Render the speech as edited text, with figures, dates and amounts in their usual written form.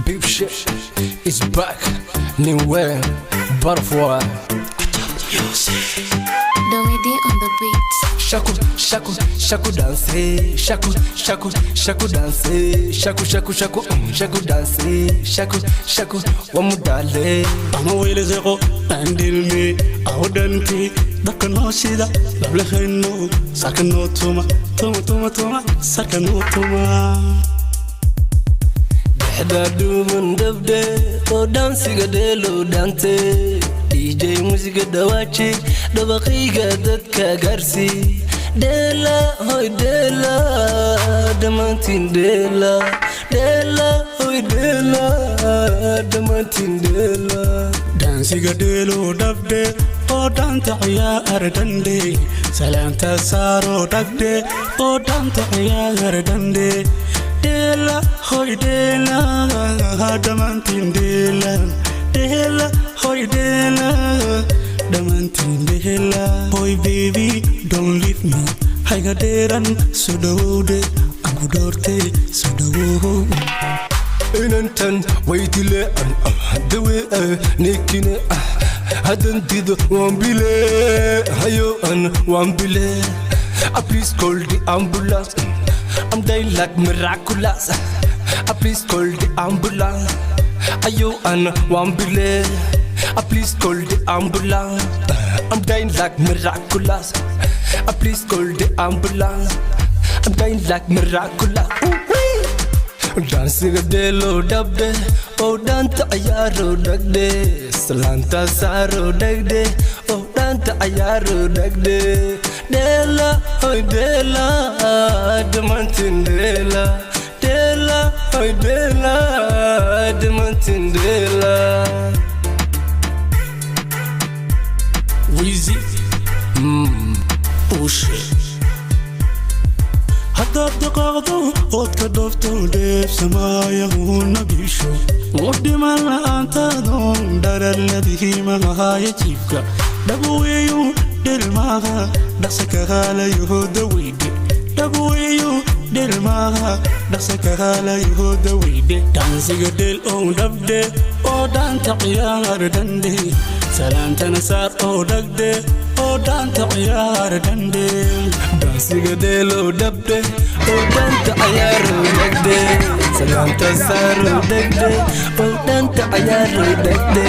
Big shit is back. New way, butterfly. Domidi on the beat. Shaku, shaku, shaku dance. Shaku, shaku, shaku dance. Shaku, shaku, shaku, shaku dance. Shaku, shaku, wamudale. أنا ويلي زيقو عندي أودنتي دكنو شيدا لبلخنو سكنو توما توما توما توما سكنو توما Dehda dumun dabde o dansi gadelo dante DJ musiga dawachi dabaqiga dadka garsi dela hoy dela damantin dela dela hoy dela damantin dela دانسيغا ديلو دبدي او دانتا عيار دندي سلامتا سارو دبدي او دانتا عيار دندي ديلا هوي ديلا دمانتين ديلا ديلا هوي ديلا دمانتين ديلا هوي baby don't leave me هايغا ديران سودودي أمو دورتي سودو inantan waytile dawe nekine hadan dido wambile hayo an wambile please call the ambulance I'm dying like miraculous please call the ambulance ayo an wambile please call the ambulance I'm dying like miraculous please call the ambulance I'm dying like miraculous Dancing a delo dabde, oh danta ayaro dagde, salanta saro dagde, oh danta ayaro dagde, dela, oh dela, damantin dela, dela, oh dela, damantin dela. Weezy, oh shit. حتى دقاقدو قد كدفتو ديف سمايا ونبيشو ودي من أنت دون دار الذي ما هاي تيفكا دبويو دل ماها دسك هالا يهود ويدي دبويو دل ماها دسك هالا يهود ويدي دانسيغ دل او دبدي او دان تقيار دندي سلام تنسار او دقدي او دان تقيار دندي Dancing a delo dabde, oh danta ayaro dagde, salanta saro dagde, oh danta ayaro dagde.